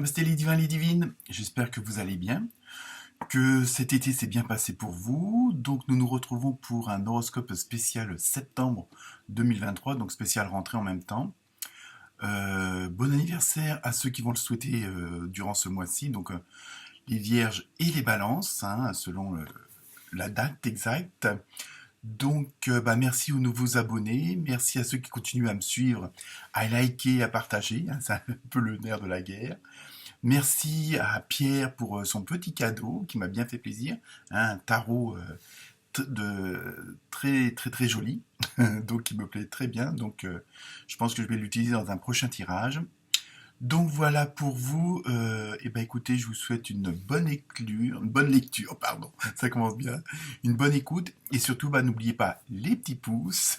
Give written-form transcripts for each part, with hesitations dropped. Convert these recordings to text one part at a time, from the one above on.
Namasté les divins, les divines, j'espère que vous allez bien, que cet été s'est bien passé pour vous. Donc nous nous retrouvons pour un horoscope spécial septembre 2023, donc spécial rentrée en même temps. Bon anniversaire à ceux qui vont le souhaiter durant ce mois-ci, donc les vierges et les balances, hein, selon la date exacte. Donc merci aux nouveaux abonnés, merci à ceux qui continuent à me suivre, à liker, à partager, hein, c'est un peu le nerf de la guerre. Merci à Pierre pour son petit cadeau qui m'a bien fait plaisir, hein, un tarot très très très joli, donc qui me plaît très bien. Donc je pense que je vais l'utiliser dans un prochain tirage. Donc voilà pour vous. Et ben écoutez, je vous souhaite une bonne lecture, pardon. Ça commence bien, une bonne écoute et surtout, n'oubliez pas les petits pouces.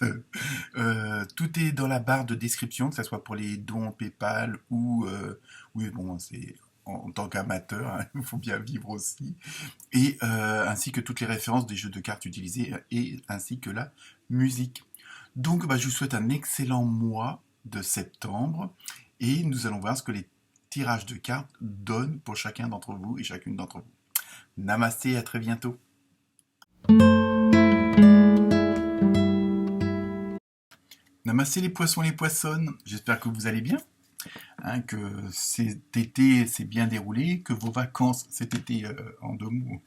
Tout est dans la barre de description, que ce soit pour les dons PayPal ou oui bon c'est en tant qu'amateur, hein, il faut bien vivre aussi, et ainsi que toutes les références des jeux de cartes utilisés et ainsi que la musique. Donc je vous souhaite un excellent mois de septembre. Et nous allons voir ce que les tirages de cartes donnent pour chacun d'entre vous et chacune d'entre vous. Namasté, à très bientôt. Namasté les poissons, les poissonnes, j'espère que vous allez bien, hein, que cet été s'est bien déroulé, que vos vacances cet été, en 2 mots,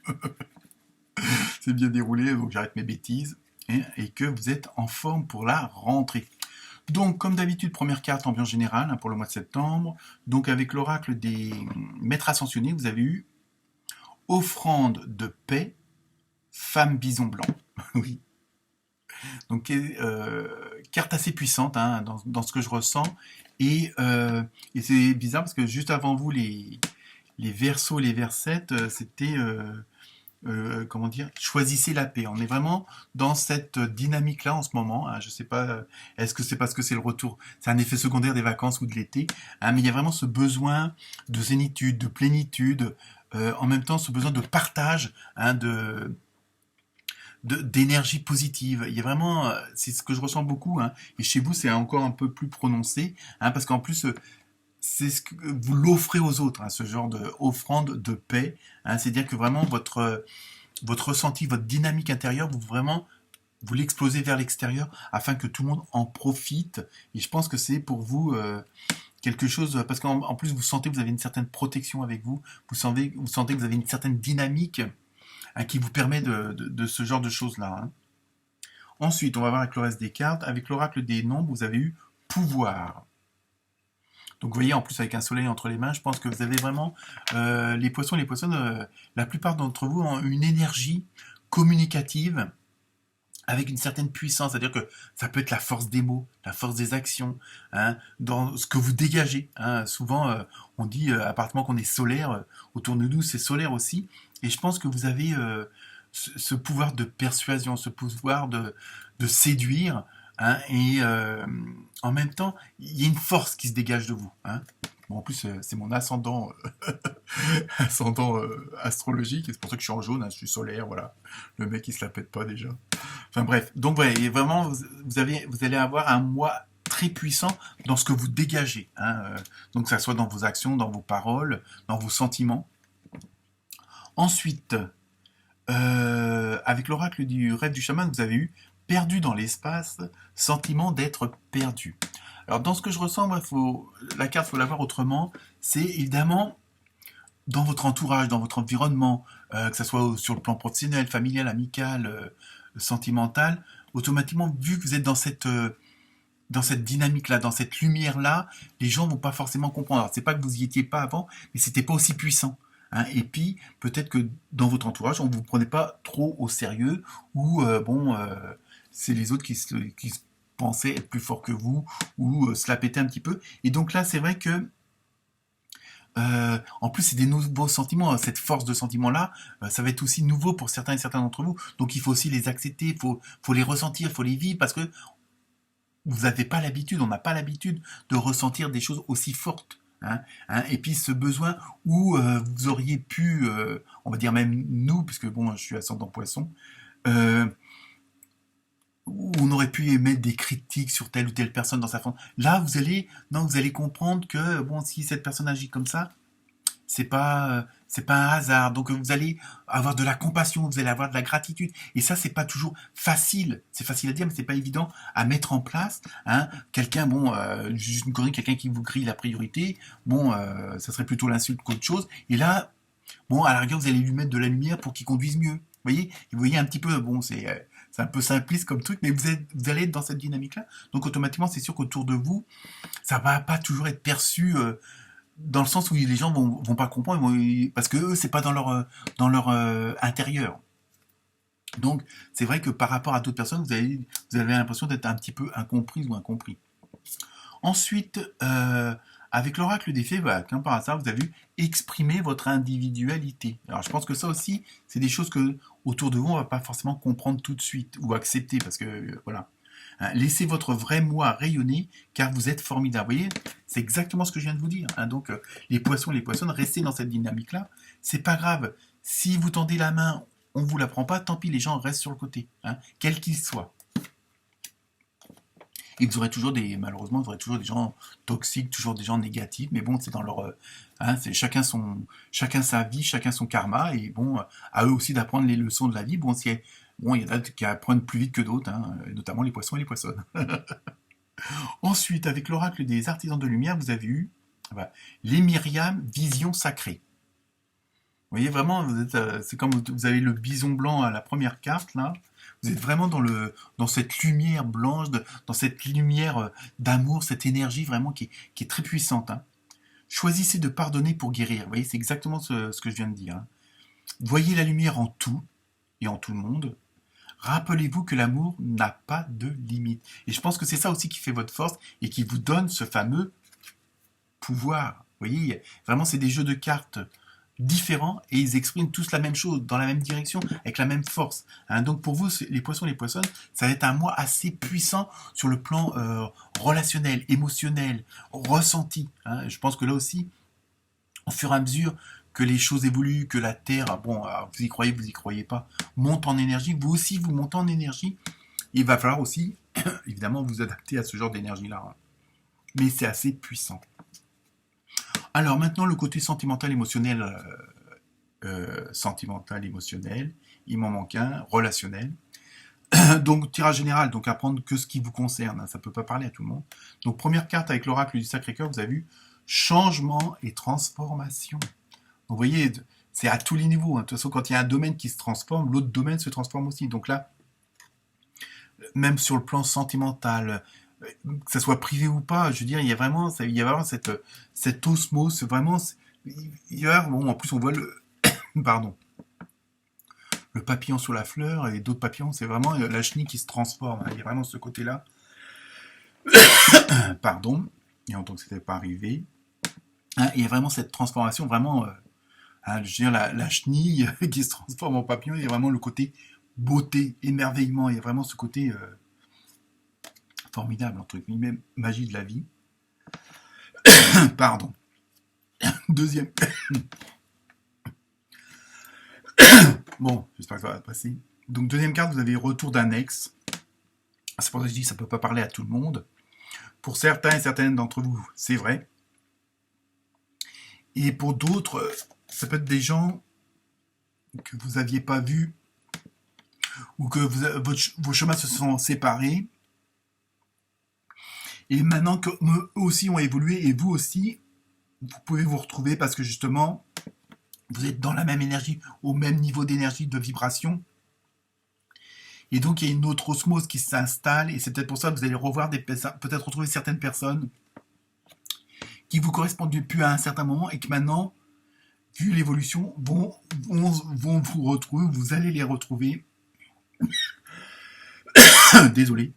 s'est bien déroulé, donc j'arrête mes bêtises, et que vous êtes en forme pour la rentrée. Donc, comme d'habitude, première carte ambiance générale, hein, pour le mois de septembre. Donc, avec l'oracle des maîtres ascensionnés, vous avez eu offrande de paix, femme bison blanc. Oui. Donc, carte assez puissante, hein, dans ce que je ressens. Et c'est bizarre parce que juste avant vous, les Verseaux, les Versettes, c'était comment dire, choisissez la paix. On est vraiment dans cette dynamique-là en ce moment, hein. Je sais pas, est-ce que c'est parce que c'est le retour, c'est un effet secondaire des vacances ou de l'été, hein, mais il y a vraiment ce besoin de zénitude, de plénitude, en même temps ce besoin de partage, hein, d'énergie positive. Il y a vraiment, c'est ce que je ressens beaucoup, hein, et chez vous c'est encore un peu plus prononcé, hein, parce qu'en plus c'est ce que vous l'offrez aux autres, hein, ce genre de offrande de paix, hein, c'est-à-dire que vraiment votre ressenti, votre dynamique intérieure, vous l'explosez vers l'extérieur afin que tout le monde en profite. Et je pense que c'est pour vous quelque chose, parce qu'en plus vous sentez que vous avez une certaine protection avec vous, vous sentez que vous avez une certaine dynamique, hein, qui vous permet de ce genre de choses-là, hein. Ensuite, on va voir avec le reste des cartes. Avec l'oracle des nombres, vous avez eu pouvoir. Donc vous voyez, en plus avec un soleil entre les mains, je pense que vous avez vraiment les poissons, les poissonnes, la plupart d'entre vous ont une énergie communicative avec une certaine puissance, c'est-à-dire que ça peut être la force des mots, la force des actions, hein, dans ce que vous dégagez, hein. Souvent, on dit, à partir du moment qu'on est solaire, autour de nous, c'est solaire aussi, et je pense que vous avez ce pouvoir de persuasion, ce pouvoir de séduire, hein, et en même temps, il y a une force qui se dégage de vous, hein. Bon, en plus, c'est mon ascendant, ascendant astrologique, et c'est pour ça que je suis en jaune, hein, je suis solaire, voilà. Le mec, il se la pète pas déjà. Enfin bref, donc voilà, et vraiment, vous allez avoir un moi très puissant dans ce que vous dégagez, hein, donc que ça soit dans vos actions, dans vos paroles, dans vos sentiments. Ensuite, avec l'oracle du rêve du chaman, vous avez eu perdu dans l'espace, sentiment d'être perdu. Alors dans ce que je ressens, moi, la carte, faut la voir autrement. C'est évidemment dans votre entourage, dans votre environnement, que ce soit sur le plan professionnel, familial, amical, sentimental, automatiquement, vu que vous êtes dans cette dynamique-là, dans cette lumière-là, les gens vont pas forcément comprendre. Alors, c'est pas que vous y étiez pas avant, mais c'était pas aussi puissant, hein. Et puis, peut-être que dans votre entourage, on ne vous prenait pas trop au sérieux, ou c'est les autres qui se pensaient être plus forts que vous, ou se la pétaient un petit peu. Et donc là, c'est vrai que en plus, c'est des nouveaux sentiments, hein. Cette force de sentiment-là, ça va être aussi nouveau pour certains et certains d'entre vous. Donc, il faut aussi les accepter, faut les ressentir, faut les vivre, parce que vous n'avez pas l'habitude, on n'a pas l'habitude de ressentir des choses aussi fortes, hein, hein. Et puis, ce besoin où vous auriez pu, on va dire même nous, puisque bon, je suis ascendant poisson, euh, où on aurait pu émettre des critiques sur telle ou telle personne dans sa forme. Là, non, vous allez comprendre que bon, si cette personne agit comme ça, c'est pas un hasard. Donc vous allez avoir de la compassion, vous allez avoir de la gratitude. Et ça, c'est pas toujours facile. C'est facile à dire, mais c'est pas évident à mettre en place. Hein. Quelqu'un, bon, juste une connerie, quelqu'un qui vous grille la priorité, bon, ça serait plutôt l'insulte qu'autre chose. Et là, bon, à la rigueur, vous allez lui mettre de la lumière pour qu'il conduise mieux. Vous voyez un petit peu, bon, c'est un peu simpliste comme truc, mais vous allez être dans cette dynamique-là. Donc automatiquement, c'est sûr qu'autour de vous, ça va pas toujours être perçu dans le sens où les gens vont pas comprendre, parce que eux, c'est pas dans leur intérieur. Donc c'est vrai que par rapport à d'autres personnes, vous avez l'impression d'être un petit peu incomprise ou incompris. Ensuite, avec l'oracle des fées, voilà, comme par hasard, vous avez vu exprimer votre individualité. Alors je pense que ça aussi, c'est des choses que autour de vous, on va pas forcément comprendre tout de suite ou accepter, parce que voilà. Hein, laissez votre vrai moi rayonner, car vous êtes formidable. Vous voyez, c'est exactement ce que je viens de vous dire. Hein. Donc les poissons, les poissonnes, restez dans cette dynamique-là. C'est pas grave. Si vous tendez la main, on vous la prend pas, tant pis, les gens restent sur le côté, hein, quel qu'il soit. Et vous aurez toujours malheureusement, vous aurez toujours des gens toxiques, toujours des gens négatifs, mais bon, c'est dans leur, hein, c'est chacun sa vie, chacun son karma, et bon, à eux aussi d'apprendre les leçons de la vie. Bon, il y en a qui apprennent plus vite que d'autres, hein, notamment les poissons et les poissonnes. Ensuite, avec l'oracle des artisans de lumière, vous avez eu voilà, les Myriam, vision sacrée. Vous voyez vraiment, c'est comme vous avez le bison blanc à la première carte là. Vous êtes vraiment dans cette lumière blanche, dans cette lumière d'amour, cette énergie vraiment qui est très puissante. Hein. Choisissez de pardonner pour guérir. Vous voyez, c'est exactement ce que je viens de dire. Hein. Voyez la lumière en tout et en tout le monde. Rappelez-vous que l'amour n'a pas de limite. Et je pense que c'est ça aussi qui fait votre force et qui vous donne ce fameux pouvoir. Vous voyez, vraiment, c'est des jeux de cartes différents et ils expriment tous la même chose, dans la même direction, avec la même force. Hein, donc pour vous, les poissons, les poissonnes, ça va être un moi assez puissant sur le plan relationnel, émotionnel, ressenti. Hein. Je pense que là aussi, au fur et à mesure que les choses évoluent, que la Terre, bon, vous y croyez pas, monte en énergie, vous aussi vous montez en énergie, il va falloir aussi, évidemment, vous adapter à ce genre d'énergie-là. Hein. Mais c'est assez puissant. Alors maintenant, le côté sentimental, émotionnel, il m'en manque un, relationnel. Donc tirage général, donc apprendre que ce qui vous concerne, hein, ça ne peut pas parler à tout le monde. Donc première carte avec l'oracle du Sacré-Cœur, vous avez vu changement et transformation. Donc vous voyez, c'est à tous les niveaux. Hein. De toute façon, quand il y a un domaine qui se transforme, l'autre domaine se transforme aussi. Donc là, même sur le plan sentimental, que ça soit privé ou pas, je veux dire, il y a vraiment cette osmose, vraiment, bon, en plus on voit pardon, le papillon sur la fleur et d'autres papillons, c'est vraiment la chenille qui se transforme, hein, il y a vraiment ce côté-là, pardon, et en tant que c'était pas arrivé, hein, il y a vraiment cette transformation, vraiment, hein, je veux dire, la chenille qui se transforme en papillon, il y a vraiment le côté beauté, émerveillement, il y a vraiment ce côté formidable, entre guillemets, magie de la vie. Pardon. Deuxième. Bon, j'espère que ça va passer. Donc, deuxième carte, vous avez retour d'un ex. C'est pour ça que je dis que ça ne peut pas parler à tout le monde. Pour certains et certaines d'entre vous, c'est vrai. Et pour d'autres, ça peut être des gens que vous n'aviez pas vus ou que vos chemins se sont séparés. Et maintenant que eux aussi ont évolué et vous aussi, vous pouvez vous retrouver parce que justement, vous êtes dans la même énergie, au même niveau d'énergie, de vibration. Et donc, il y a une autre osmose qui s'installe et c'est peut-être pour ça que vous allez revoir peut-être retrouver certaines personnes qui vous correspondent plus à un certain moment et que maintenant, vu l'évolution, vont vous retrouver, vous allez les retrouver. Désolé.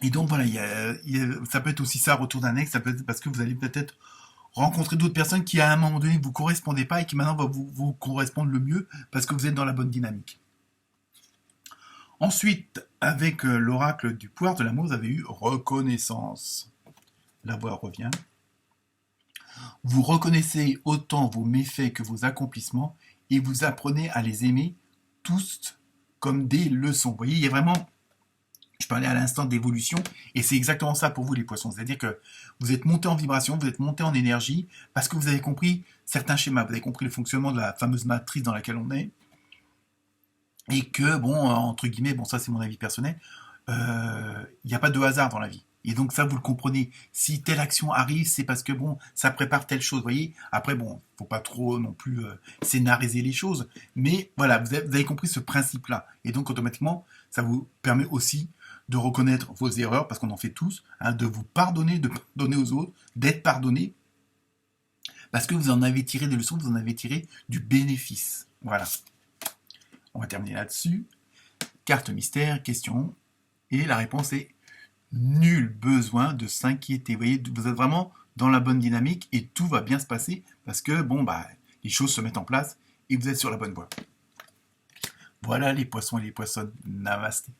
Et donc voilà, ça peut être aussi ça, retour d'un ex, ça peut être parce que vous allez peut-être rencontrer d'autres personnes qui à un moment donné ne vous correspondaient pas et qui maintenant vont vous correspondre le mieux parce que vous êtes dans la bonne dynamique. Ensuite, avec l'oracle du pouvoir de l'amour, vous avez eu reconnaissance. La voix revient. Vous reconnaissez autant vos méfaits que vos accomplissements et vous apprenez à les aimer tous comme des leçons. Vous voyez, il y a vraiment Je parlais à l'instant d'évolution, et c'est exactement ça pour vous les poissons. C'est-à-dire que vous êtes monté en vibration, vous êtes monté en énergie, parce que vous avez compris certains schémas, vous avez compris le fonctionnement de la fameuse matrice dans laquelle on est, et que, bon, entre guillemets, bon ça c'est mon avis personnel, il n'y a pas de hasard dans la vie. Et donc ça, vous le comprenez. Si telle action arrive, c'est parce que bon, ça prépare telle chose, vous voyez. Après, bon, faut pas trop non plus scénariser les choses, mais voilà, vous avez compris ce principe-là. Et donc automatiquement, ça vous permet aussi de reconnaître vos erreurs, parce qu'on en fait tous, hein, de vous pardonner, de pardonner aux autres, d'être pardonné, parce que vous en avez tiré des leçons, vous en avez tiré du bénéfice. Voilà. On va terminer là-dessus. Carte mystère, question. Et la réponse est nul besoin de s'inquiéter. Vous voyez, vous êtes vraiment dans la bonne dynamique et tout va bien se passer parce que, bon, bah, les choses se mettent en place et vous êtes sur la bonne voie. Voilà les poissons et les poissonnes. Namasté.